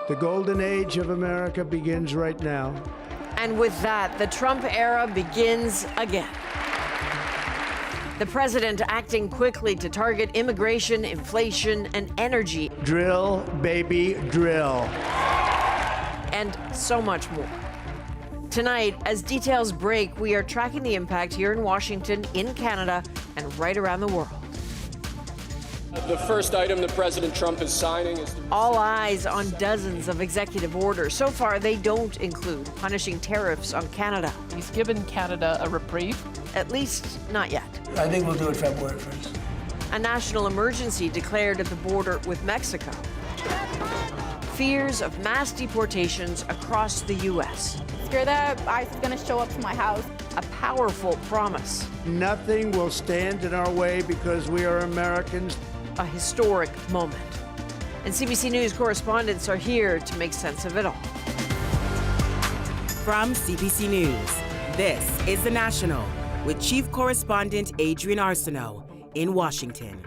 The golden age of America begins right now. And with that, the Trump era begins again. The president acting quickly to target immigration, inflation, and energy. Drill, baby, drill. And so much more. Tonight, as details break, we are tracking the impact here in Washington, in Canada, and right around the world. The first item that President Trump is signing is... All eyes on dozens of executive orders. So far, they don't include punishing tariffs on Canada. He's given Canada a reprieve. At least, not yet. I think we'll do it February 1st. A national emergency declared at the border with Mexico. Fears of mass deportations across the U.S. Scared that ICE is going to show up to my house. A powerful promise. Nothing will stand in our way because we are Americans. A historic moment. And CBC News correspondents are here to make sense of it all. From CBC News, this is The National with Chief Correspondent Adrian Arsenault in Washington.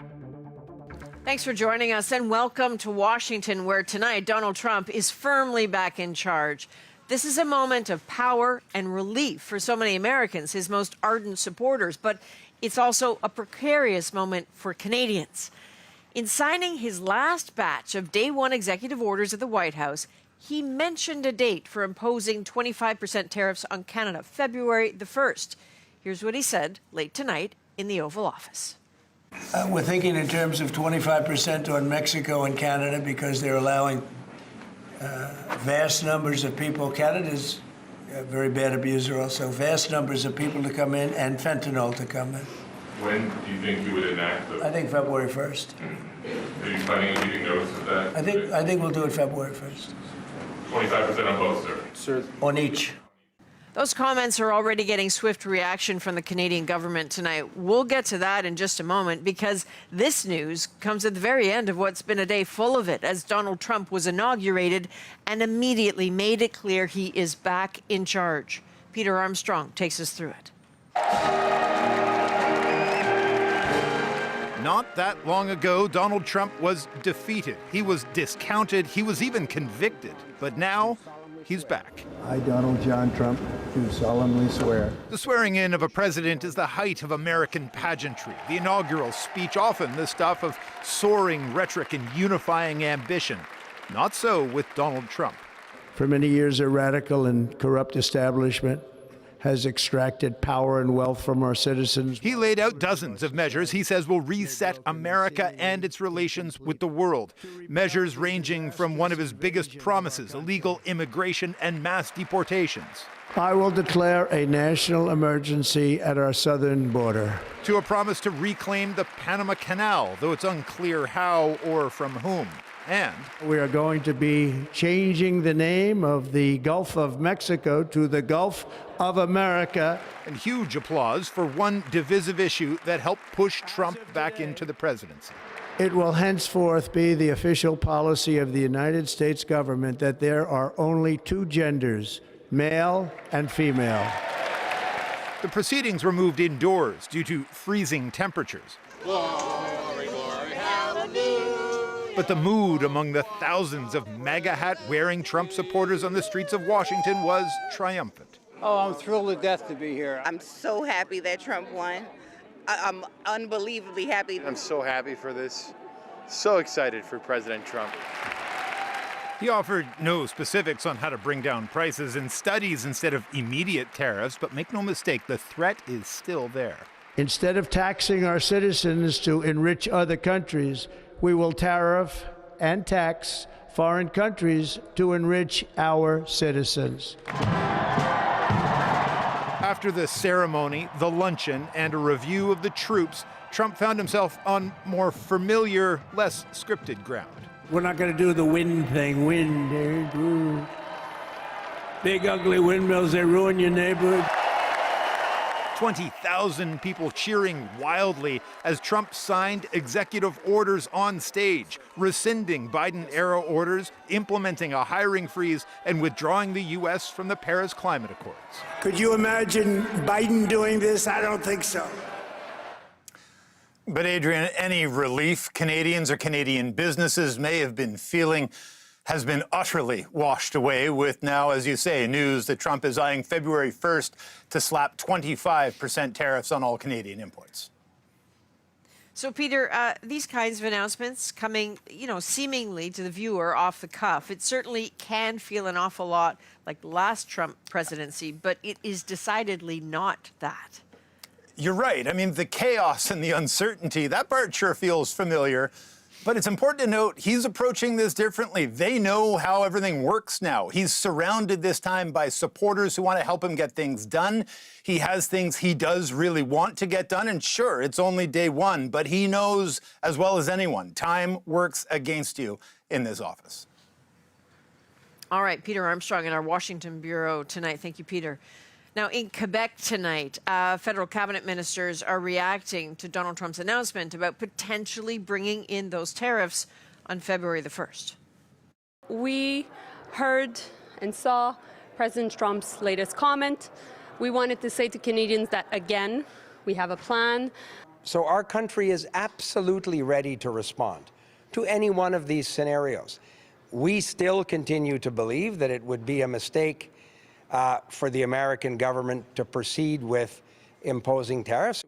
Thanks for joining us and welcome to Washington, where tonight Donald Trump is firmly back in charge. This is a moment of power and relief for so many Americans, his most ardent supporters, but it's also a precarious moment for Canadians. In signing his last batch of Day 1 executive orders at the White House, he mentioned a date for imposing 25% tariffs on Canada, February the 1st. Here's what he said late tonight in the Oval Office. We're thinking in terms of 25% on Mexico and Canada because they're allowing vast numbers of people. Canada's a very bad abuser also. Vast numbers of people to come in and fentanyl to come in. When do you think you would enact those? I think February 1st. Are you planning on giving notice of that? I think we'll do it February 1st. 25% on both, sir? Sir, on each. Those comments are already getting swift reaction from the Canadian government tonight. We'll get to that in just a moment because this news comes at the very end of what's been a day full of it, as Donald Trump was inaugurated and immediately made it clear he is back in charge. Peter Armstrong takes us through it. Not that long ago, Donald Trump was defeated. He was discounted. He was even convicted. But now, he's back. I, Donald John Trump, do solemnly swear. The swearing in of a president is the height of American pageantry. The inaugural speech, often the stuff of soaring rhetoric and unifying ambition. Not so with Donald Trump. For many years, a radical and corrupt establishment has extracted power and wealth from our citizens. He laid out dozens of measures he says will reset America and its relations with the world. Measures ranging from one of his biggest promises, illegal immigration and mass deportations. I will declare a national emergency at our southern border. To a promise to reclaim the Panama Canal, though it's unclear how or from whom. And we are going to be changing the name of the Gulf of Mexico to the Gulf of America. And huge applause for one divisive issue that helped push Trump back into the presidency. It will henceforth be the official policy of the United States government that there are only two genders, male and female. The proceedings were moved indoors due to freezing temperatures. Glory, glory, hallelujah. But the mood among the thousands of MAGA hat-wearing Trump supporters on the streets of Washington was triumphant. Oh, I'm thrilled to death to be here. I'm so happy that Trump won. I'm unbelievably happy. I'm so happy for this. So excited for President Trump. He offered no specifics on how to bring down prices and studies instead of immediate tariffs, but make no mistake, the threat is still there. Instead of taxing our citizens to enrich other countries, we will tariff and tax foreign countries to enrich our citizens. After the ceremony, the luncheon, and a review of the troops, Trump found himself on more familiar, less scripted ground. We're not going to do the wind thing. Wind. Big, ugly windmills, they ruin your neighborhood. 20,000 people cheering wildly as Trump signed executive orders on stage, rescinding Biden-era orders, implementing a hiring freeze, and withdrawing the U.S. from the Paris Climate Accords. Could you imagine Biden doing this? I don't think so. But Adrian, any relief Canadians or Canadian businesses may have been feeling has been utterly washed away with now, as you say, news that Trump is eyeing February 1st to slap 25% tariffs on all Canadian imports. So, Peter, these kinds of announcements coming, seemingly to the viewer off the cuff, it certainly can feel an awful lot like the last Trump presidency, but it is decidedly not that. You're right. I mean, the chaos and the uncertainty, that part sure feels familiar. But it's important to note he's approaching this differently. They know how everything works now. He's surrounded this time by supporters who want to help him get things done. He has things he does really want to get done. And sure, it's only day one, but he knows as well as anyone, time works against you in this office. All right, Peter Armstrong in our Washington bureau tonight. Thank you, Peter. Now, in Quebec tonight, federal cabinet ministers are reacting to Donald Trump's announcement about potentially bringing in those tariffs on February the 1st. We heard and saw President Trump's latest comment. We wanted to say to Canadians that, again, we have a plan. So our country is absolutely ready to respond to any one of these scenarios. We still continue to believe that it would be a mistake for the American government to proceed with imposing tariffs.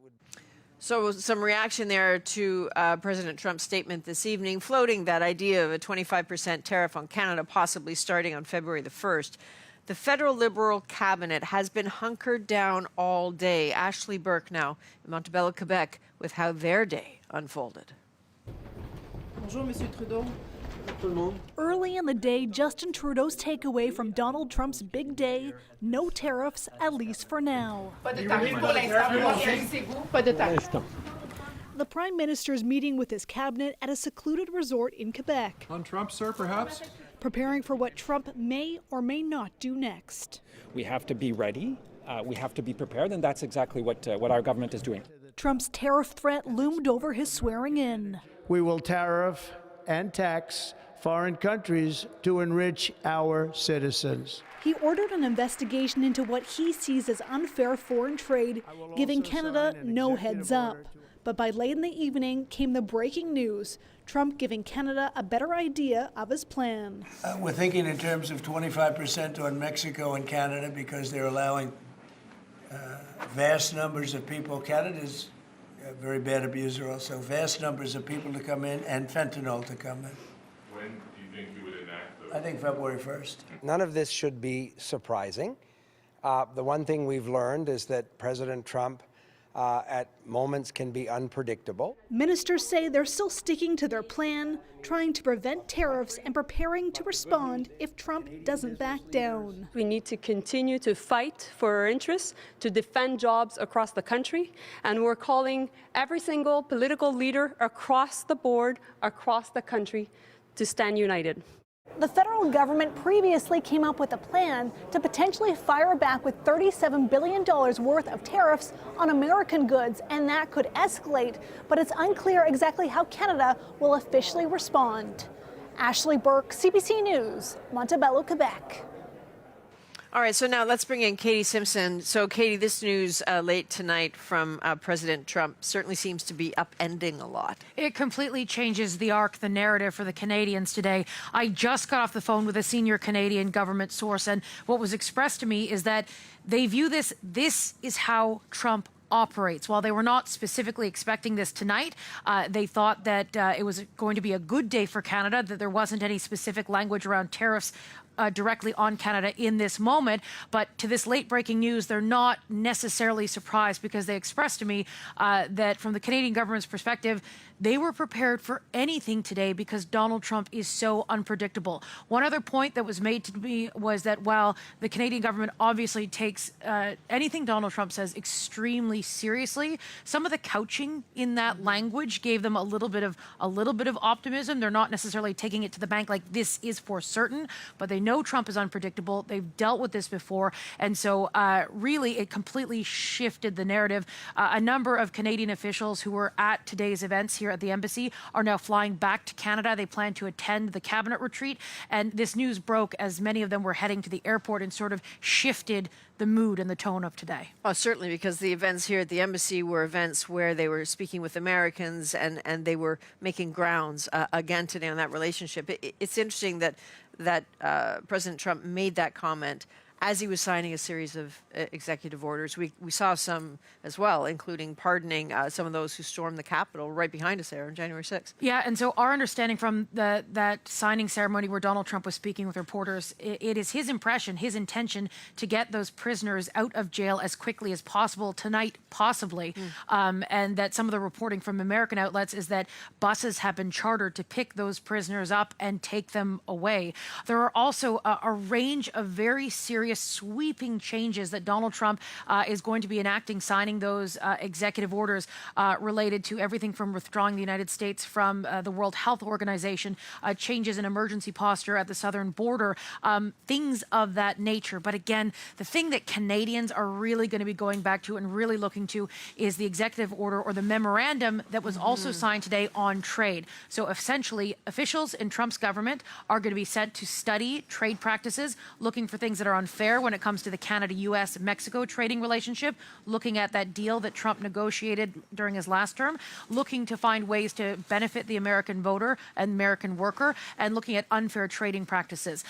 So some reaction there to President Trump's statement this evening, floating that idea of a 25% tariff on Canada possibly starting on February the 1st. The federal Liberal cabinet has been hunkered down all day. Ashley Burke now in Montebello, Quebec, with how their day unfolded. Bonjour, Monsieur Trudeau. Early in the day, Justin Trudeau's takeaway from Donald Trump's big day, no tariffs, at least for now. The Prime Minister's meeting with his cabinet at a secluded resort in Quebec. On Trump, sir, perhaps? Preparing for what Trump may or may not do next. We have to be ready. We have to be prepared, and that's exactly what our government is doing. Trump's tariff threat loomed over his swearing in. We will tariff and tax foreign countries to enrich our citizens. He ordered an investigation into what he sees as unfair foreign trade, giving Canada no heads up. But by late in the evening came the breaking news, Trump giving Canada a better idea of his plan. We're thinking in terms of 25% on Mexico and Canada because they're allowing vast numbers of people. Canada's a very bad abuser also. Vast numbers of people to come in and fentanyl to come in. When do you think you would enact those? I think February 1st. None of this should be surprising. The one thing we've learned is that President Trump at moments can be unpredictable. Ministers say they're still sticking to their plan, trying to prevent tariffs and preparing to respond if Trump doesn't back down. We need to continue to fight for our interests, to defend jobs across the country, and we're calling every single political leader across the board, across the country, to stand united. The federal government previously came up with a plan to potentially fire back with $37 billion worth of tariffs on American goods, and that could escalate, but it's unclear exactly how Canada will officially respond. Ashley Burke, CBC News, Montebello, Quebec. All right, so now let's bring in Katie Simpson. So, Katie, this news late tonight from President Trump certainly seems to be upending a lot. It completely changes the arc, the narrative for the Canadians today. I just got off the phone with a senior Canadian government source, and what was expressed to me is that they view this is how Trump operates. While they were not specifically expecting this tonight, they thought that it was going to be a good day for Canada, that there wasn't any specific language around tariffs directly on Canada in this moment. But to this late breaking news, they're not necessarily surprised because they expressed to me that from the Canadian government's perspective, they were prepared for anything today because Donald Trump is so unpredictable. One other point that was made to me was that while the Canadian government obviously takes anything Donald Trump says extremely seriously, some of the couching in that language gave them a little bit of optimism. They're not necessarily taking it to the bank like this is for certain, but they know Trump is unpredictable. They've dealt with this before, and so really it completely shifted the narrative. A number of Canadian officials who were at today's events here at the embassy are now flying back to Canada. They plan to attend the cabinet retreat, and this news broke as many of them were heading to the airport and sort of shifted the mood and the tone of today. Oh, certainly, because the events here at the embassy were events where they were speaking with Americans and they were making grounds again today on that relationship. It's interesting that that President Trump made that comment as he was signing a series of executive orders. We saw some as well, including pardoning some of those who stormed the Capitol right behind us there on January 6th. Yeah, and so our understanding from that signing ceremony where Donald Trump was speaking with reporters, it is his impression, his intention to get those prisoners out of jail as quickly as possible, tonight possibly, and that some of the reporting from American outlets is that buses have been chartered to pick those prisoners up and take them away. There are also a range of very serious sweeping changes that Donald Trump is going to be enacting, signing those executive orders related to everything from withdrawing the United States from the World Health Organization, changes in emergency posture at the southern border, things of that nature. But again, the thing that Canadians are really going to be going back to and really looking to is the executive order or the memorandum that was also signed today on trade. So essentially, officials in Trump's government are going to be sent to study trade practices, looking for things that are unfair when it comes to the Canada, U.S., Mexico trading relationship, looking at that deal that Trump negotiated during his last term, looking to find ways to benefit the American voter and American worker, and looking at unfair trading practices.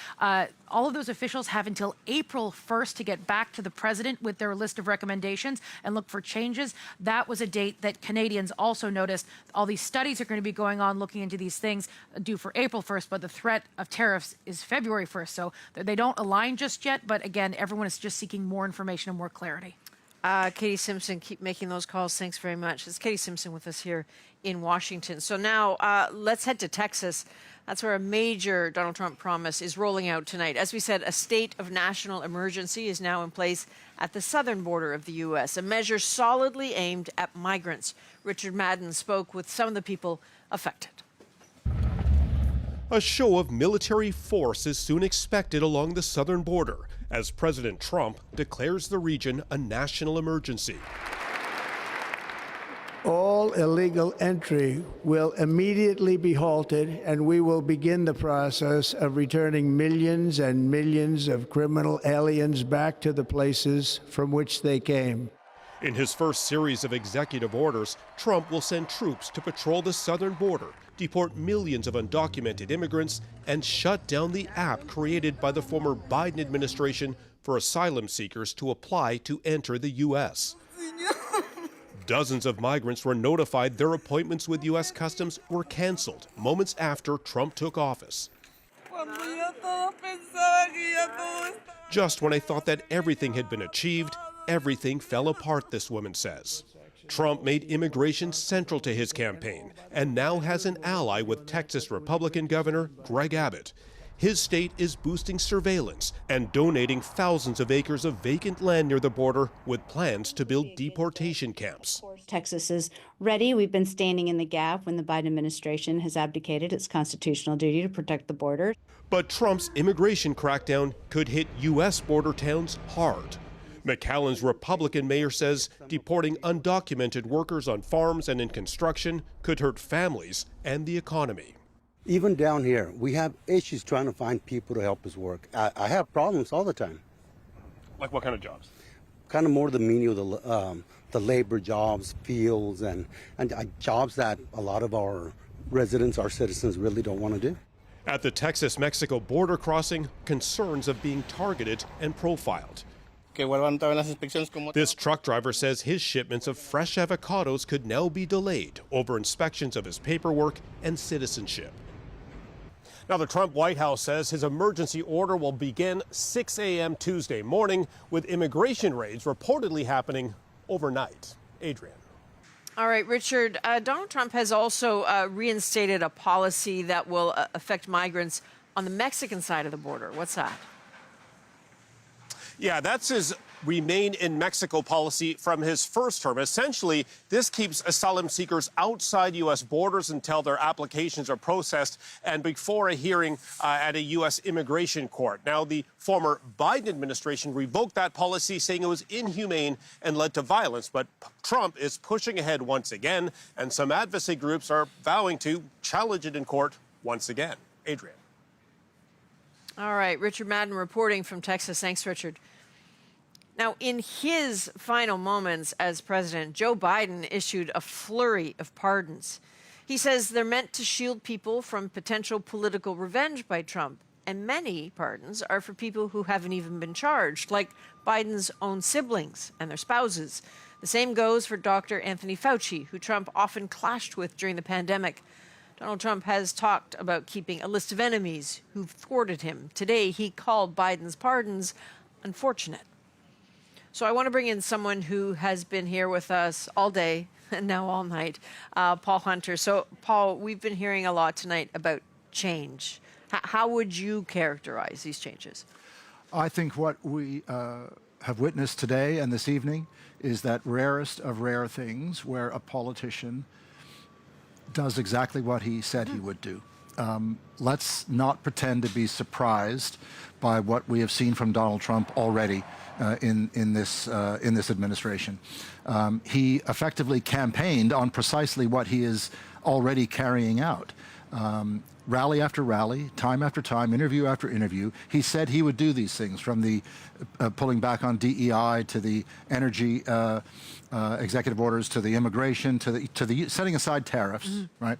All of those officials have until April 1st to get back to the president with their list of recommendations and look for changes. That was a date that Canadians also noticed. All these studies are going to be going on looking into these things due for April 1st, but the threat of tariffs is February 1st. So they don't align just yet, but again, everyone is just seeking more information and more clarity. Katie Simpson, keep making those calls. Thanks very much. It's Katie Simpson with us here in Washington. So now let's head to Texas. That's where a major Donald Trump promise is rolling out tonight. As we said, a state of national emergency is now in place at the southern border of the U.S., a measure solidly aimed at migrants. Richard Madden spoke with some of the people affected. A show of military force is soon expected along the southern border as President Trump declares the region a national emergency. All illegal entry will immediately be halted, and we will begin the process of returning millions and millions of criminal aliens back to the places from which they came. In his first series of executive orders, Trump will send troops to patrol the southern border, deport millions of undocumented immigrants, and shut down the app created by the former Biden administration for asylum seekers to apply to enter the U.S. Dozens of migrants were notified their appointments with U.S. Customs were canceled moments after Trump took office. Just when I thought that everything had been achieved, everything fell apart, this woman says. Trump made immigration central to his campaign and now has an ally with Texas Republican Governor Greg Abbott. His state is boosting surveillance and donating thousands of acres of vacant land near the border with plans to build deportation camps. Texas is ready. We've been standing in the gap when the Biden administration has abdicated its constitutional duty to protect the border. But Trump's immigration crackdown could hit U.S. border towns hard. McAllen's Republican mayor says deporting undocumented workers on farms and in construction could hurt families and the economy. Even down here, we have issues trying to find people to help us work. I have problems all the time. Like what kind of jobs? Kind of more the menial, the labor jobs, fields, and jobs that a lot of our residents, our citizens really don't want to do. At the Texas-Mexico border crossing, concerns of being targeted and profiled. This truck driver says his shipments of fresh avocados could now be delayed over inspections of his paperwork and citizenship. Now, the Trump White House says his emergency order will begin 6 a.m. Tuesday morning, with immigration raids reportedly happening overnight. Adrian. All right, Richard, Donald Trump has also reinstated a policy that will affect migrants on the Mexican side of the border. What's that? Yeah, that's his remain in Mexico policy from his first term. Essentially, this keeps asylum seekers outside U.S. borders until their applications are processed and before a hearing at a U.S. immigration court. Now, the former Biden administration revoked that policy, saying it was inhumane and led to violence. But Trump is pushing ahead once again, and some advocacy groups are vowing to challenge it in court once again. Adrian. All right, Richard Madden reporting from Texas. Thanks, Richard. Now, in his final moments as president, Joe Biden issued a flurry of pardons. He says they're meant to shield people from potential political revenge by Trump. And many pardons are for people who haven't even been charged, like Biden's own siblings and their spouses. The same goes for Dr. Anthony Fauci, who Trump often clashed with during the pandemic. Donald Trump has talked about keeping a list of enemies who've thwarted him. Today, he called Biden's pardons unfortunate. So I want to bring in someone who has been here with us all day and now all night, Paul Hunter. So, Paul, we've been hearing a lot tonight about change. How would you characterize these changes? I think what we have witnessed today and this evening is that rarest of rare things where a politician does exactly what he said he would do. Let's not pretend to be surprised by what we have seen from Donald Trump already in this administration. He effectively campaigned on precisely what he is already carrying out. Rally after rally, time after time, interview after interview, he said he would do these things, from the pulling back on DEI to the energy executive orders to the immigration to the setting aside tariffs, right?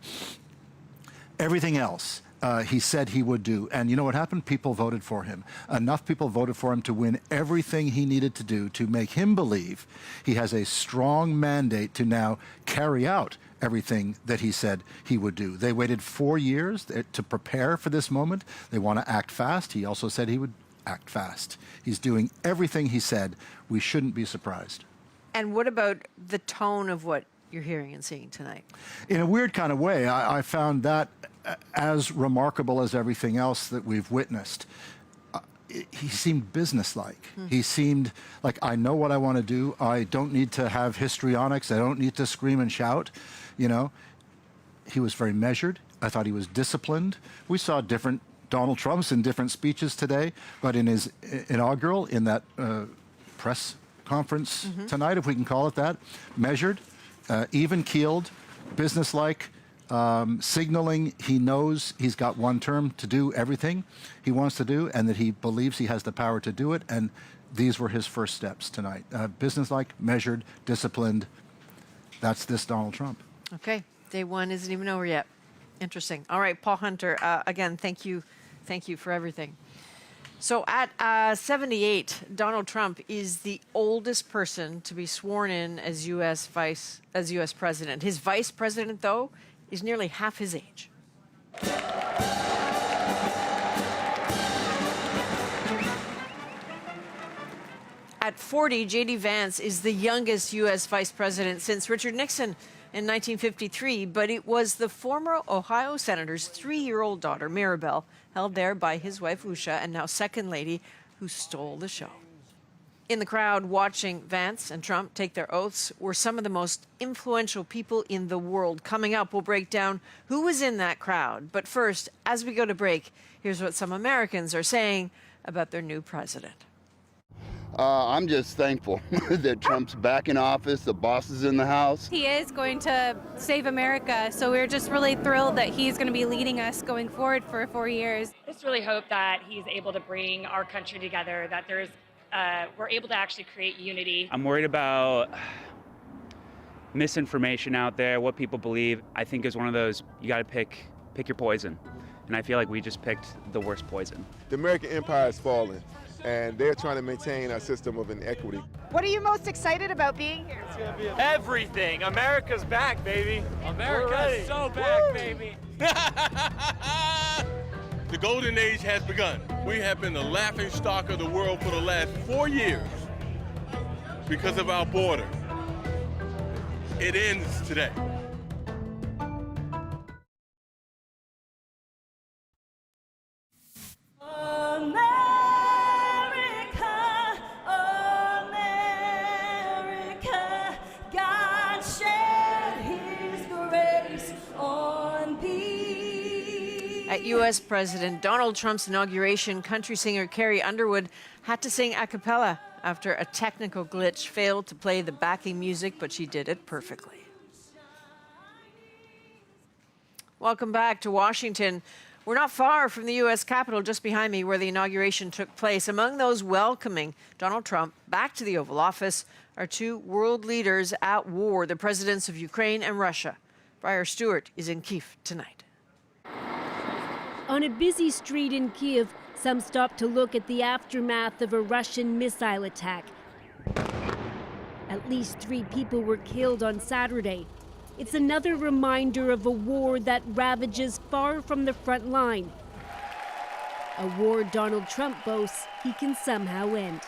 Everything else he said he would do. And you know what happened? People voted for him. Enough people voted for him to win everything he needed to do to make him believe he has a strong mandate to now carry out everything that he said he would do. They waited 4 years to prepare for this moment. They want to act fast. He also said he would act fast. He's doing everything he said. We shouldn't be surprised. And what about the tone of what you're hearing and seeing tonight? In a weird kind of way, I found that as remarkable as everything else that we've witnessed. He seemed businesslike. He seemed like, I know what I want to do. I don't need to have histrionics. I don't need to scream and shout. You know, he was very measured. I thought he was disciplined. We saw different Donald Trumps in different speeches today, but in his inaugural, in that press conference tonight, if we can call it that, measured, even-keeled, businesslike, signaling he knows he's got one term to do everything he wants to do and that he believes he has the power to do it. And these were his first steps tonight. Businesslike, measured, disciplined. That's this Donald Trump. Okay. Day one isn't even over yet. Interesting. All right, Paul Hunter, again, thank you. Thank you for everything. So at 78, Donald Trump is the oldest person to be sworn in as U.S. president. His vice president, though, is nearly half his age. At 40, J.D. Vance is the youngest U.S. vice president since Richard Nixon in 1953, but it was the former Ohio senator's 3-year-old daughter, Mirabelle, held there by his wife, Usha, and now second lady, who stole the show. In the crowd watching Vance and Trump take their oaths were some of the most influential people in the world. Coming up, we'll break down who was in that crowd. But first, as we go to break, here's what some Americans are saying about their new president. I'm just thankful that Trump's back in office, the boss is in the house. He is going to save America, so we're just really thrilled that he's going to be leading us going forward for 4 years. Just really hope that he's able to bring our country together, that we're able to actually create unity. I'm worried about misinformation out there, what people believe. I think is one of those, you got to pick your poison. And I feel like we just picked the worst poison. The American empire is falling, and they're trying to maintain our system of inequity. What are you most excited about being here? Everything. America's back, baby. America's so back, baby. The golden age has begun. We have been the laughing stock of the world for the last 4 years because of our border. It ends today. At U.S. President Donald Trump's inauguration, country singer Carrie Underwood had to sing a cappella after a technical glitch failed to play the backing music, but she did it perfectly. Welcome back to Washington. We're not far from the U.S. Capitol, just behind me, where the inauguration took place. Among those welcoming Donald Trump back to the Oval Office are two world leaders at war, the presidents of Ukraine and Russia. Briar Stewart is in Kyiv tonight. On a busy street in Kyiv, Some stopped to look at the aftermath of a Russian missile attack. At least 3 people were killed on Saturday. It's another reminder of a war that ravages far from the front line. A war Donald Trump boasts he can somehow end.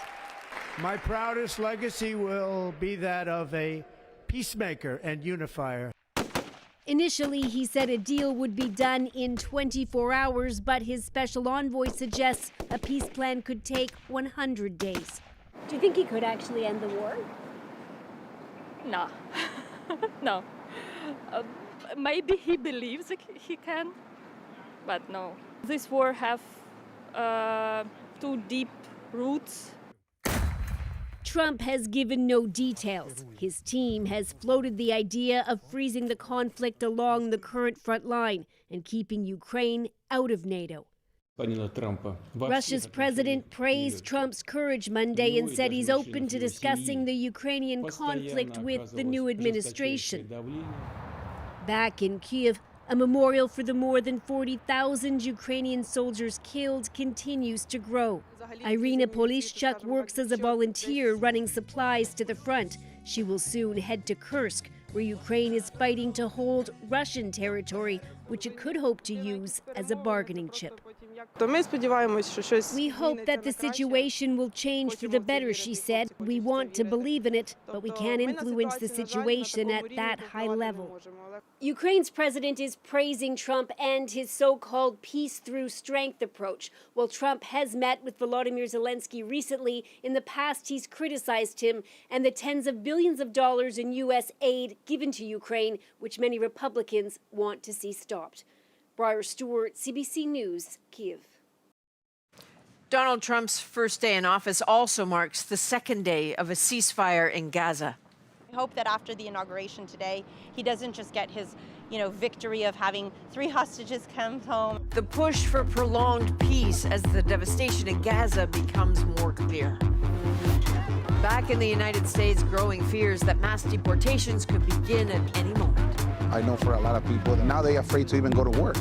My proudest legacy will be that of a peacemaker and unifier. Initially, he said a deal would be done in 24 hours, but his special envoy suggests a peace plan could take 100 days. Do you think he could actually end the war? No. No. Maybe he believes he can, but no. This war have too deep roots. Trump has given no details. His team has floated the idea of freezing the conflict along the current front line and keeping Ukraine out of NATO. Russia's president praised Trump's courage Monday and said he's open to discussing the Ukrainian conflict with the new administration. Back in Kyiv, a memorial for the more than 40,000 Ukrainian soldiers killed continues to grow. Irina Polishchuk works as a volunteer running supplies to the front. She will soon head to Kursk, where Ukraine is fighting to hold Russian territory, which it could hope to use as a bargaining chip. We hope that the situation will change for the better, she said. We want to believe in it, but we can't influence the situation at that high level. Ukraine's president is praising Trump and his so-called peace through strength approach. While Trump has met with Volodymyr Zelensky recently, in the past he's criticized him and the tens of billions of dollars in U.S. aid given to Ukraine, which many Republicans want to see stopped. Briar Stewart, CBC News, Kyiv. Donald Trump's first day in office also marks the second day of a ceasefire in Gaza. I hope that after the inauguration today, he doesn't just get his, victory of having 3 hostages come home. The push for prolonged peace as the devastation in Gaza becomes more clear. Back in the United States, growing fears that mass deportations could begin at any moment. I know for a lot of people that now they're afraid to even go to work.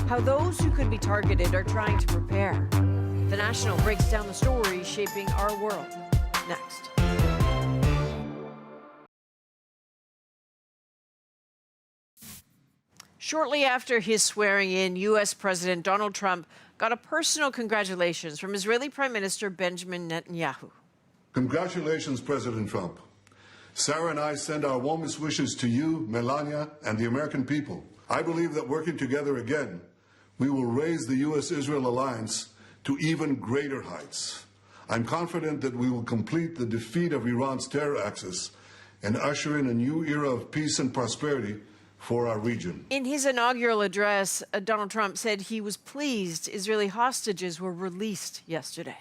How those who could be targeted are trying to prepare. The National breaks down the story shaping our world. Next. Shortly after his swearing in, U.S. President Donald Trump got a personal congratulations from Israeli Prime Minister Benjamin Netanyahu. Congratulations, President Trump. Sarah and I send our warmest wishes to you, Melania, and the American people. I believe that working together again, we will raise the U.S.-Israel alliance to even greater heights. I'm confident that we will complete the defeat of Iran's terror axis and usher in a new era of peace and prosperity for our region. In his inaugural address, Donald Trump said he was pleased Israeli hostages were released yesterday.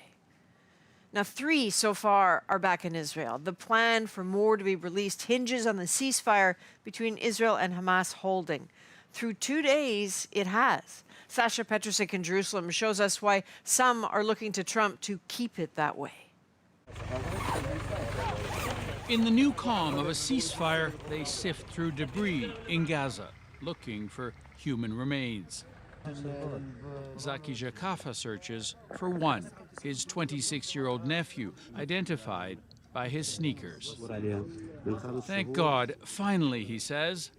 Now, 3 so far are back in Israel. The plan for more to be released hinges on the ceasefire between Israel and Hamas holding. Through 2 days, it has. Sasha Petrusik in Jerusalem shows us why some are looking to Trump to keep it that way. In the new calm of a ceasefire, they sift through debris in Gaza, looking for human remains. Zaki Jakafa searches for one, his 26-year-old nephew, identified by his sneakers. Thank God, finally, he says.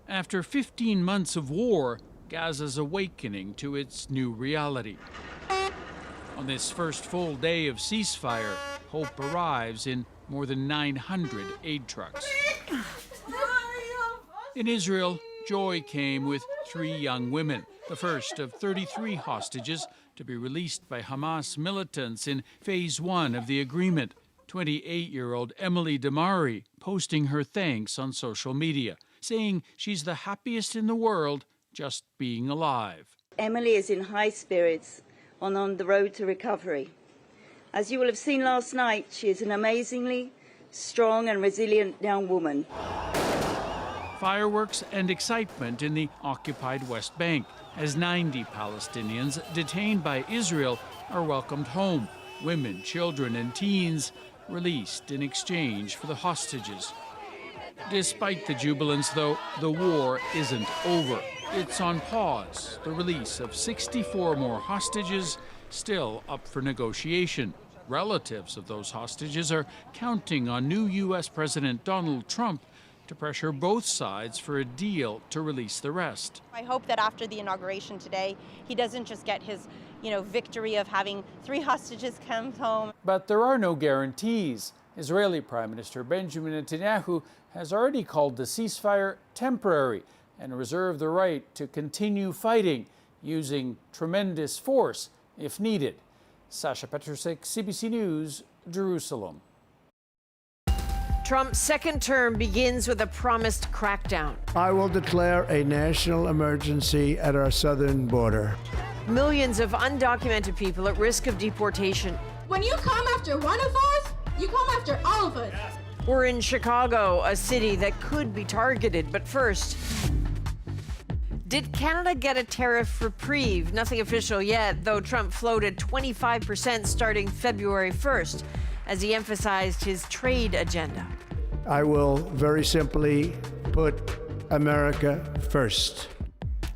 After 15 months of war, Gaza's awakening to its new reality. On this first full day of ceasefire, hope arrives in more than 900 aid trucks. In Israel, joy came with 3 young women, the first of 33 hostages to be released by Hamas militants in phase 1 of the agreement. 28-year-old Emily Damari posting her thanks on social media, saying she's the happiest in the world just being alive. Emily is in high spirits on the road to recovery. As you will have seen last night, she is an amazingly strong and resilient young woman. Fireworks and excitement in the occupied West Bank as 90 Palestinians detained by Israel are welcomed home. Women, children, and teens released in exchange for the hostages. Despite the jubilance, though, the war isn't over. It's on pause, the release of 64 more hostages still up for negotiation. Relatives of those hostages are counting on new U.S. President Donald Trump to pressure both sides for a deal to release the rest. I hope that after the inauguration today, he doesn't just get his, victory of having 3 hostages come home. But there are no guarantees. Israeli Prime Minister Benjamin Netanyahu has already called the ceasefire temporary and reserved the right to continue fighting using tremendous force if needed. Sasha Petrusik, CBC News, Jerusalem. Trump's second term begins with a promised crackdown. I will declare a national emergency at our southern border. Millions of undocumented people at risk of deportation. When you come after one of us, you come after all of us. We're in Chicago, a city that could be targeted. But first, did Canada get a tariff reprieve? Nothing official yet, though Trump floated 25% starting February 1st as he emphasized his trade agenda. I will very simply put America first.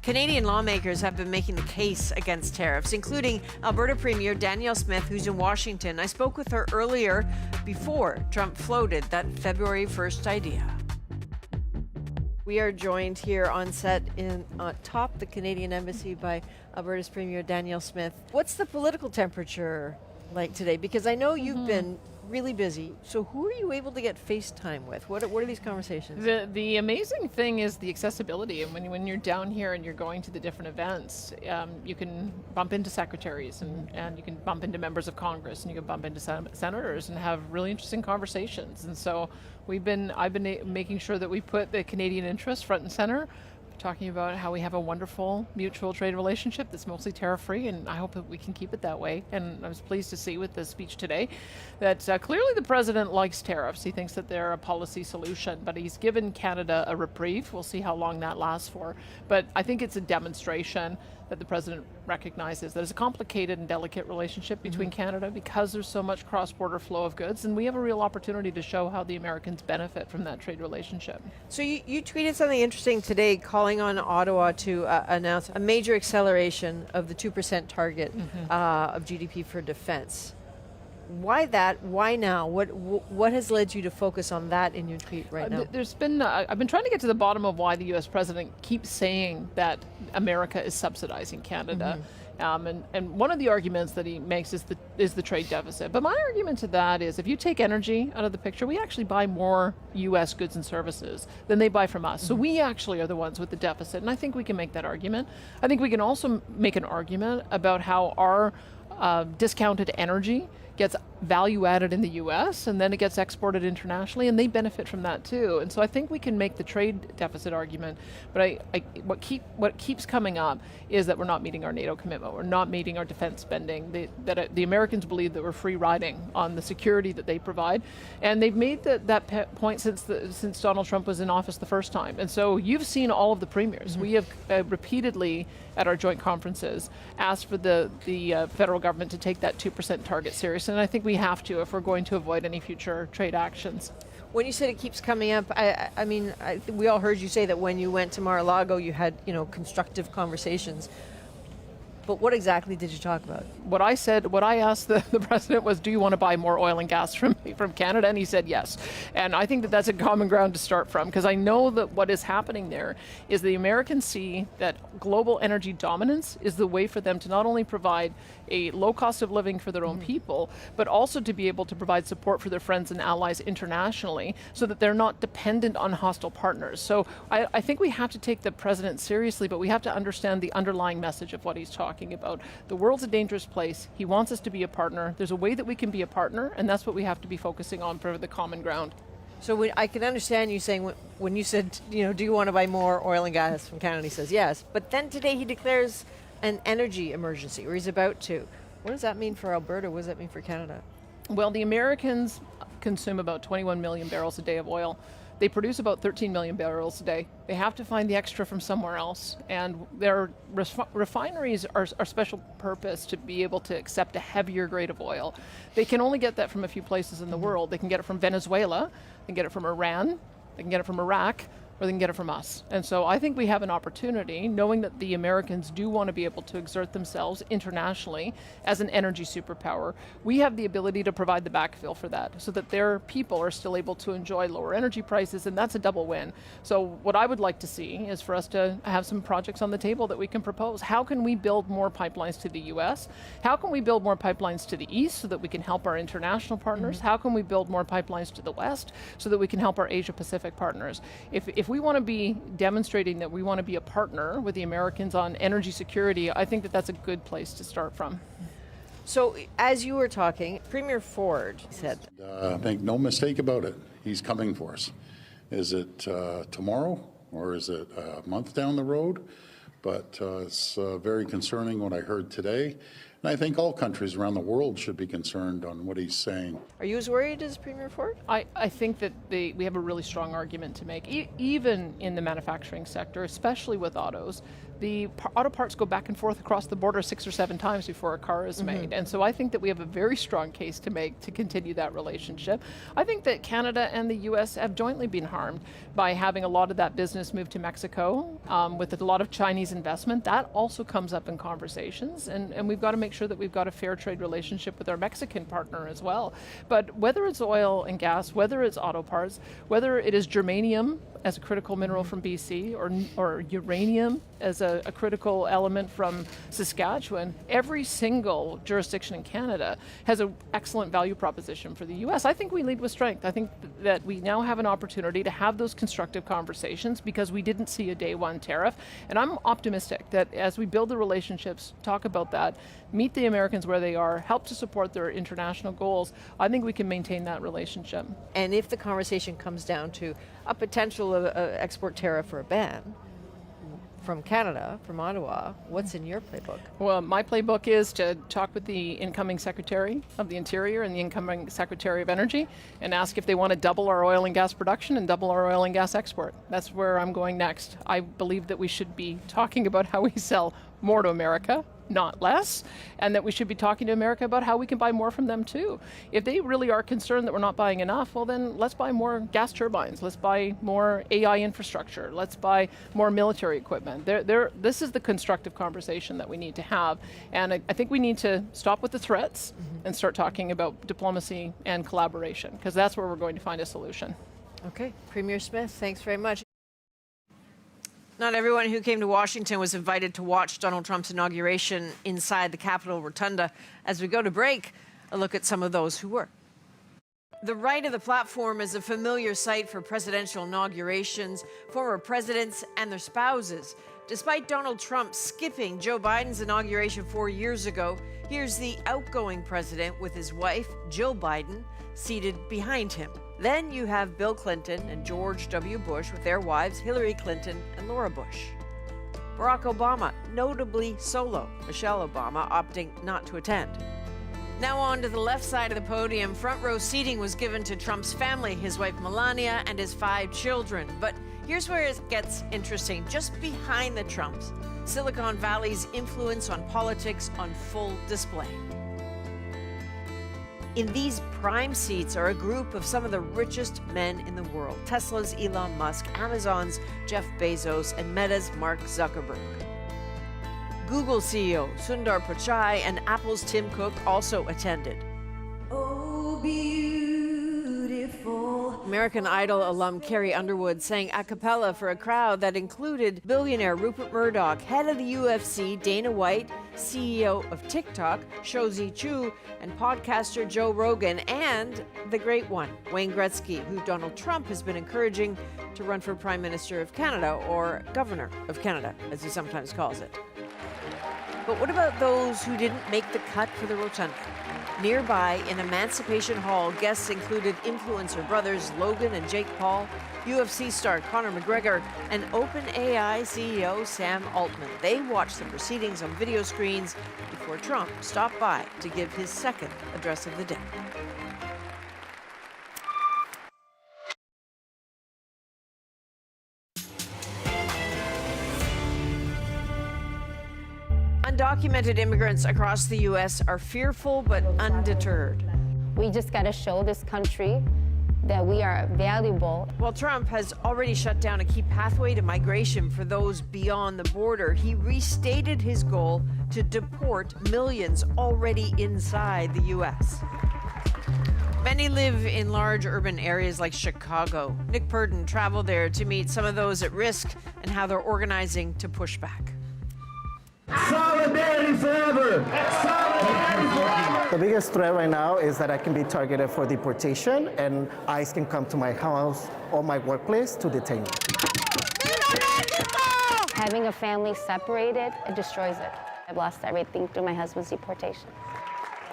Canadian lawmakers have been making the case against tariffs, including Alberta Premier Danielle Smith, who's in Washington. I spoke with her earlier before Trump floated that February 1st idea. We are joined here on set in atop the Canadian Embassy by Alberta's Premier Danielle Smith. What's the political temperature like today? Because I know you've been really busy. So who are you able to get FaceTime with? What are these conversations? The amazing thing is the accessibility. And when you're down here and you're going to the different events, you can bump into secretaries and you can bump into members of Congress and you can bump into senators and have really interesting conversations. And so I've been making sure that we put the Canadian interest front and center, talking about how we have a wonderful mutual trade relationship that's mostly tariff-free, and I hope that we can keep it that way. And I was pleased to see with the speech today that clearly the president likes tariffs. He thinks that they're a policy solution, but he's given Canada a reprieve. We'll see how long that lasts for. But I think it's a demonstration that the president recognizes that it's a complicated and delicate relationship between Canada because there's so much cross-border flow of goods, and we have a real opportunity to show how the Americans benefit from that trade relationship. So you tweeted something interesting today, calling on Ottawa to announce a major acceleration of the 2% target of GDP for defense. Why that? Why now? What has led you to focus on that in your tweet right now? There's been I've been trying to get to the bottom of why the U.S. president keeps saying that America is subsidizing Canada. And one of the arguments that he makes is the trade deficit. But my argument to that is if you take energy out of the picture, we actually buy more U.S. goods and services than they buy from us. So we actually are the ones with the deficit. And I think we can make that argument. I think we can also make an argument about how our discounted energy gets value added in the U.S. and then it gets exported internationally, and they benefit from that too. And so I think we can make the trade deficit argument. But what keeps coming up is that we're not meeting our NATO commitment. We're not meeting our defense spending. The Americans believe that we're free riding on the security that they provide, and they've made that point since Donald Trump was in office the first time. And so you've seen all of the premiers. We have repeatedly at our joint conferences asked for the federal government to take that 2% target seriously. And I think we have to if we're going to avoid any future trade actions. When you said it keeps coming up, I mean, we all heard you say that when you went to Mar-a-Lago, you had, constructive conversations. But what exactly did you talk about? What I asked the president was, do you want to buy more oil and gas from Canada? And he said yes. And I think that that's a common ground to start from, because I know that what is happening there is the Americans see that global energy dominance is the way for them to not only provide a low cost of living for their own people, but also to be able to provide support for their friends and allies internationally so that they're not dependent on hostile partners. So I think we have to take the president seriously, but we have to understand the underlying message of what he's talking about. The world's a dangerous place. He wants us to be a partner. There's a way that we can be a partner, and that's what we have to be focusing on for the common ground. So I can understand you saying when you said, do you want to buy more oil and gas from Canada? He says yes. But then today he declares an energy emergency, or he's about to. What does that mean for Alberta? What does that mean for Canada? Well, the Americans consume about 21 million barrels a day of oil. They produce about 13 million barrels a day. They have to find the extra from somewhere else. And their refineries are special purpose to be able to accept a heavier grade of oil. They can only get that from a few places in the world. They can get it from Venezuela, they can get it from Iran, they can get it from Iraq, or they can get it from us. And so I think we have an opportunity, knowing that the Americans do want to be able to exert themselves internationally as an energy superpower. We have the ability to provide the backfill for that so that their people are still able to enjoy lower energy prices, and that's a double win. So what I would like to see is for us to have some projects on the table that we can propose. How can we build more pipelines to the US? How can we build more pipelines to the east so that we can help our international partners? How can we build more pipelines to the west so that we can help our Asia Pacific partners? If we want to be demonstrating that we want to be a partner with the Americans on energy security, I think that that's a good place to start from. So as you were talking, Premier Ford said, make no mistake about it, he's coming for us. Is it tomorrow or is it a month down the road? But it's very concerning what I heard today. And I think all countries around the world should be concerned on what he's saying. Are you as worried as Premier Ford? I think that we have a really strong argument to make. Even in the manufacturing sector, especially with autos, the auto parts go back and forth across the border 6 or 7 times before a car is made. And so I think that we have a very strong case to make to continue that relationship. I think that Canada and the US have jointly been harmed by having a lot of that business move to Mexico with a lot of Chinese investment. That also comes up in conversations, and we've got to make sure that we've got a fair trade relationship with our Mexican partner as well. But whether it's oil and gas, whether it's auto parts, whether it is germanium as a critical mineral from BC or uranium as a critical element from Saskatchewan, every single jurisdiction in Canada has an excellent value proposition for the US. I think we lead with strength. I think that we now have an opportunity to have those constructive conversations because we didn't see a day one tariff. And I'm optimistic that as we build the relationships, talk about that, meet the Americans where they are, help to support their international goals, I think we can maintain that relationship. And if the conversation comes down to a potential export tariff or a ban from Canada, from Ottawa, what's in your playbook? Well, my playbook is to talk with the incoming Secretary of the Interior and the incoming Secretary of Energy and ask if they want to double our oil and gas production and double our oil and gas export. That's where I'm going next. I believe that we should be talking about how we sell more to America, not less, and that we should be talking to America about how we can buy more from them too. If they really are concerned that we're not buying enough, well then let's buy more gas turbines, let's buy more AI infrastructure, let's buy more military equipment. This is the constructive conversation that we need to have, and I think we need to stop with the threats and start talking about diplomacy and collaboration, because that's where we're going to find a solution. Okay, Premier Smith, thanks very much. Not everyone who came to Washington was invited to watch Donald Trump's inauguration inside the Capitol Rotunda. As we go to break, a look at some of those who were. The right of the platform is a familiar sight for presidential inaugurations, former presidents and their spouses. Despite Donald Trump skipping Joe Biden's inauguration 4 years ago, here's the outgoing president with his wife, Jill Biden, seated behind him. Then you have Bill Clinton and George W. Bush with their wives, Hillary Clinton and Laura Bush. Barack Obama, notably solo, Michelle Obama opting not to attend. Now on to the left side of the podium, front row seating was given to Trump's family, his wife Melania and his 5 children. But here's where it gets interesting. Just behind the Trumps, Silicon Valley's influence on politics on full display. In these prime seats are a group of some of the richest men in the world. Tesla's Elon Musk, Amazon's Jeff Bezos, and Meta's Mark Zuckerberg. Google CEO Sundar Pichai and Apple's Tim Cook also attended. Oh, beautiful. American Idol alum Carrie Underwood sang a cappella for a crowd that included billionaire Rupert Murdoch, head of the UFC Dana White, CEO of TikTok Shouzi Chu, and podcaster Joe Rogan, and the great one, Wayne Gretzky, who Donald Trump has been encouraging to run for Prime Minister of Canada, or Governor of Canada, as he sometimes calls it. But what about those who didn't make the cut for the rotunda? Nearby, in Emancipation Hall, guests included influencer brothers Logan and Jake Paul, UFC star Conor McGregor, and OpenAI CEO Sam Altman. They watched the proceedings on video screens before Trump stopped by to give his second address of the day. Undocumented immigrants across the U.S. are fearful but undeterred. We just got to show this country that we are valuable. While Trump has already shut down a key pathway to migration for those beyond the border, he restated his goal to deport millions already inside the U.S. Many live in large urban areas like Chicago. Nick Purdon traveled there to meet some of those at risk and how they're organizing to push back. Solidarity forever! Solidarity forever! The biggest threat right now is that I can be targeted for deportation and ICE can come to my house or my workplace to detain me. Having a family separated, it destroys it. I've lost everything through my husband's deportation.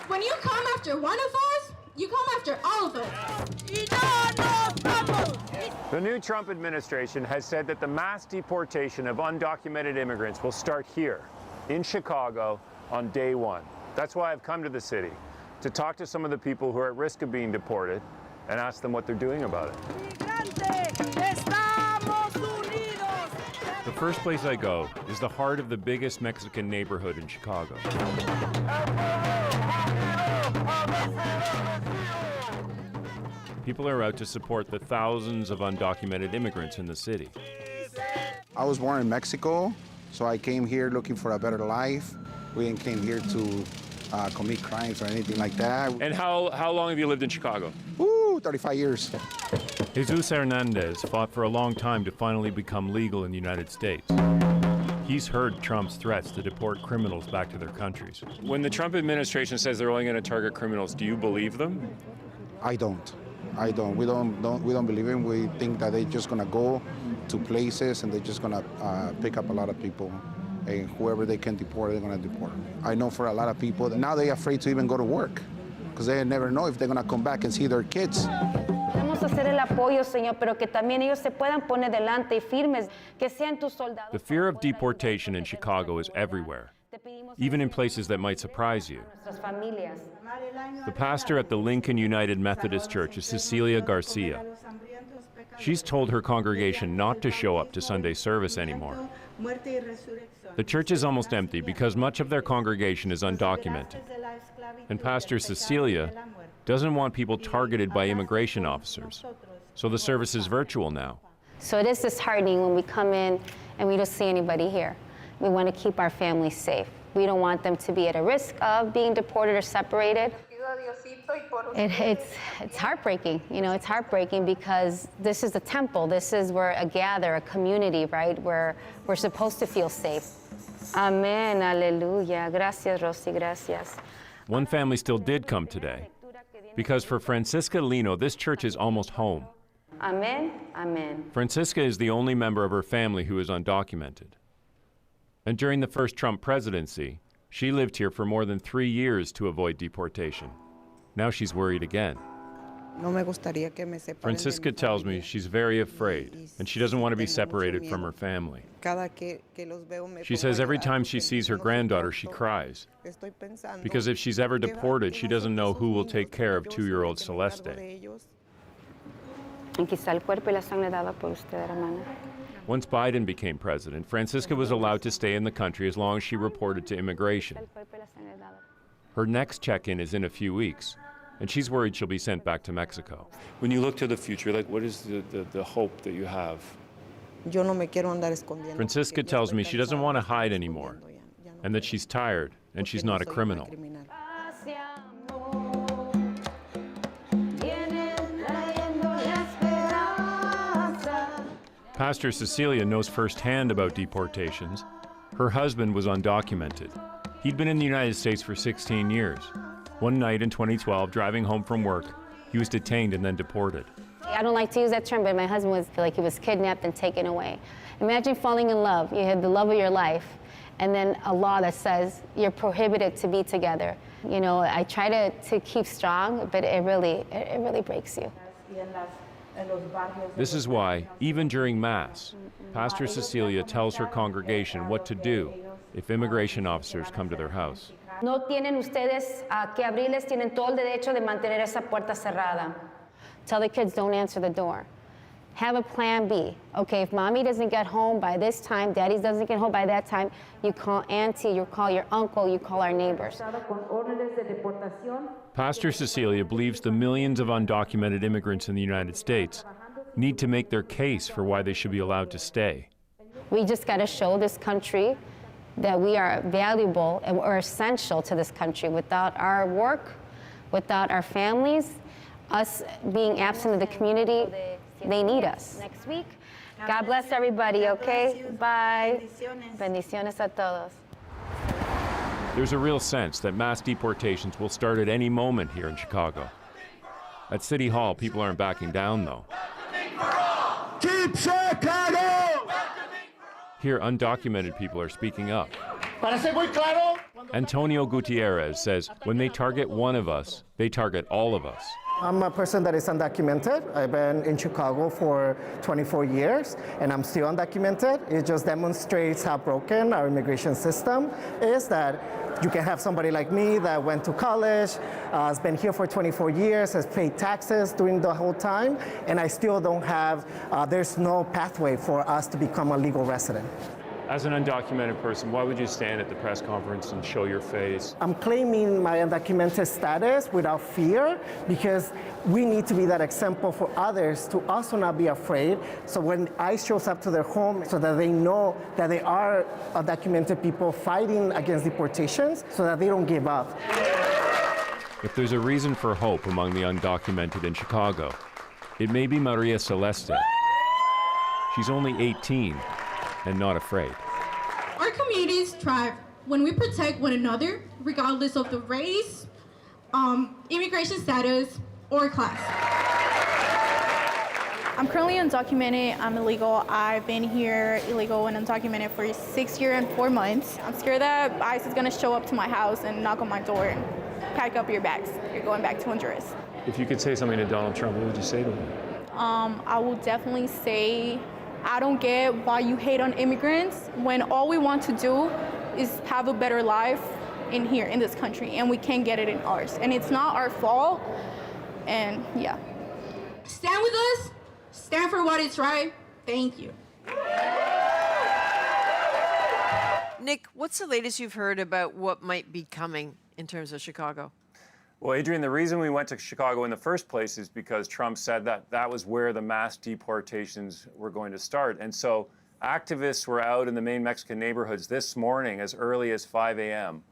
When you come after one of us, you come after all of us. The new Trump administration has said that the mass deportation of undocumented immigrants will start here in Chicago on day one. That's why I've come to the city, to talk to some of the people who are at risk of being deported and ask them what they're doing about it. The first place I go is the heart of the biggest Mexican neighborhood in Chicago. People are out to support the thousands of undocumented immigrants in the city. I was born in Mexico, so I came here looking for a better life. We didn't came here to commit crimes or anything like that. And how long have you lived in Chicago? 35 years. Jesus Hernandez fought for a long time to finally become legal in the United States. He's heard Trump's threats to deport criminals back to their countries. When the Trump administration says they're only going to target criminals, do you believe them? I don't. We don't believe him. We think that they're just gonna go to places and they're just gonna pick up a lot of people, and whoever they can deport, they're gonna deport. I know for a lot of people that now they're afraid to even go to work because they never know if they're gonna come back and see their kids. The fear of deportation in Chicago is everywhere, even in places that might surprise you. The pastor at the Lincoln United Methodist Church is Cecilia Garcia. She's told her congregation not to show up to Sunday service anymore. The church is almost empty because much of their congregation is undocumented. And Pastor Cecilia doesn't want people targeted by immigration officers. So the service is virtual now. So it is disheartening when we come in and we don't see anybody here. We want to keep our families safe. We don't want them to be at a risk of being deported or separated. It's heartbreaking, you know, it's heartbreaking because this is a temple. This is where a community, right, where we're supposed to feel safe. Amen, alleluia. Gracias, Rosy, gracias. One family still did come today, because for Francisca Lino, this church is almost home. Amen, amen. Francisca is the only member of her family who is undocumented. And during the first Trump presidency, she lived here for more than 3 years to avoid deportation. Now she's worried again. Francisca tells me she's very afraid, and she doesn't want to be separated from her family. She says every time she sees her granddaughter, she cries. Because if she's ever deported, she doesn't know who will take care of 2-year-old Celeste. Once Biden became president, Francisca was allowed to stay in the country as long as she reported to immigration. Her next check-in is in a few weeks, and she's worried she'll be sent back to Mexico. When you look to the future, like, what is the hope that you have? Francisca tells me she doesn't want to hide anymore, and that she's tired, and she's not a criminal. Pastor Cecilia knows firsthand about deportations. Her husband was undocumented. He'd been in the United States for 16 years. One night in 2012, driving home from work, he was detained and then deported. I don't like to use that term, but my husband feel like he was kidnapped and taken away. Imagine falling in love. You had the love of your life, and then a law that says you're prohibited to be together. You know, I try to keep strong, but it really breaks you. This is why, even during Mass, Pastor Cecilia tells her congregation what to do if immigration officers come to their house. No tienen ustedes que abrirles, tienen todo el derecho de mantener esa puerta cerrada. Tell the kids, don't answer the door. Have a plan B. Okay, if mommy doesn't get home by this time, daddy doesn't get home by that time, you call auntie, you call your uncle, you call our neighbors. Pastor Cecilia believes the millions of undocumented immigrants in the United States need to make their case for why they should be allowed to stay. We just got to show this country that we are valuable and we're essential to this country. Without our work, without our families, us being absent of the community, they need us. Next week. God bless everybody, okay? Bye. Bendiciones a todos. There's a real sense that mass deportations will start at any moment here in Chicago. At City Hall, people aren't backing down, though. Keep Chicago! Here, undocumented people are speaking up. Para ser muy claro. Antonio Gutierrez says when they target one of us, they target all of us. I'm a person that is undocumented. I've been in Chicago for 24 years, and I'm still undocumented. It just demonstrates how broken our immigration system is, that you can have somebody like me that went to college, has been here for 24 years, has paid taxes during the whole time, and I still don't have, there's no pathway for us to become a legal resident. As an undocumented person, why would you stand at the press conference and show your face? I'm claiming my undocumented status without fear because we need to be that example for others to also not be afraid. So when ICE shows up to their home, so that they know that they are undocumented people fighting against deportations, so that they don't give up. If there's a reason for hope among the undocumented in Chicago, it may be Maria Celeste. She's only 18 and not afraid. Our communities thrive when we protect one another, regardless of the race, immigration status, or class. I'm currently undocumented. I'm illegal. I've been here illegal and undocumented for 6 years and 4 months. I'm scared that ICE is going to show up to my house and knock on my door and pack up your bags. You're going back to Honduras. If you could say something to Donald Trump, what would you say to him? I will definitely say, I don't get why you hate on immigrants when all we want to do is have a better life in here, in this country, and we can't get it in ours. And it's not our fault, and yeah. Stand with us, stand for what is right. Thank you. Nick, what's the latest you've heard about what might be coming in terms of Chicago? Well, Adrian, the reason we went to Chicago in the first place is because Trump said that that was where the mass deportations were going to start. And so activists were out in the main Mexican neighborhoods this morning as early as 5 a.m.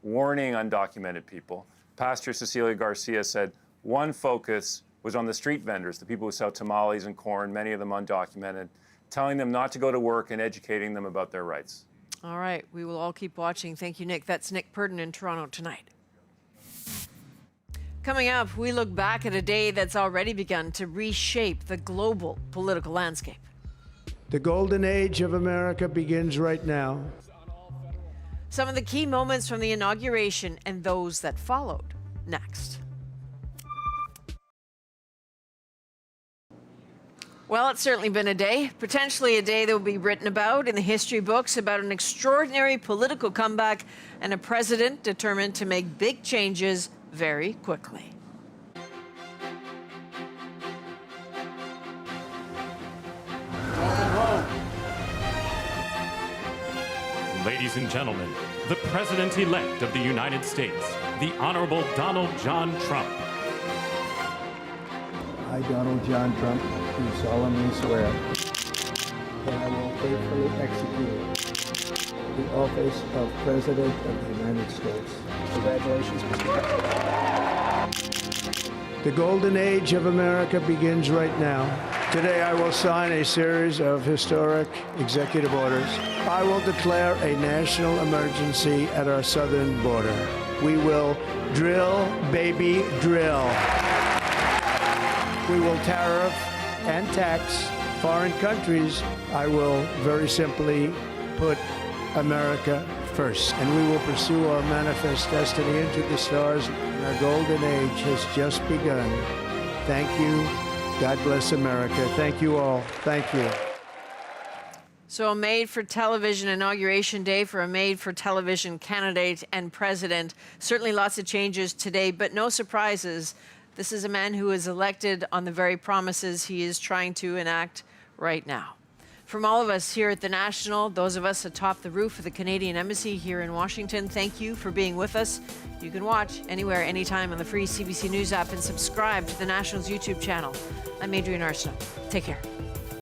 warning undocumented people. Pastor Cecilia Garcia said one focus was on the street vendors, the people who sell tamales and corn, many of them undocumented, telling them not to go to work and educating them about their rights. All right, we will all keep watching. Thank you, Nick. That's Nick Purdon in Toronto tonight. Coming up, we look back at a day that's already begun to reshape the global political landscape. The golden age of America begins right now. Some of the key moments from the inauguration and those that followed. Next. Well, it's certainly been a day, potentially a day that will be written about in the history books, about an extraordinary political comeback and a president determined to make big changes very quickly. Ladies and gentlemen, the President-elect of the United States, the Honorable Donald John Trump. I, Donald John Trump, do solemnly swear that I will faithfully execute the office of President of the United States. Congratulations, Mr. The golden age of America begins right now. Today I will sign a series of historic executive orders. I will declare a national emergency at our southern border. We will drill, baby, drill. We will tariff and tax foreign countries. I will very simply put America first, and we will pursue our manifest destiny into the stars. And our golden age has just begun. Thank you. God bless America. Thank you all. Thank you. So a made-for-television inauguration day for a made-for-television candidate and president. Certainly lots of changes today, but no surprises. This is a man who is elected on the very promises he is trying to enact right now. From all of us here at The National, those of us atop the roof of the Canadian Embassy here in Washington, thank you for being with us. You can watch anywhere, anytime on the free CBC News app and subscribe to The National's YouTube channel. I'm Adrienne Arsenault. Take care.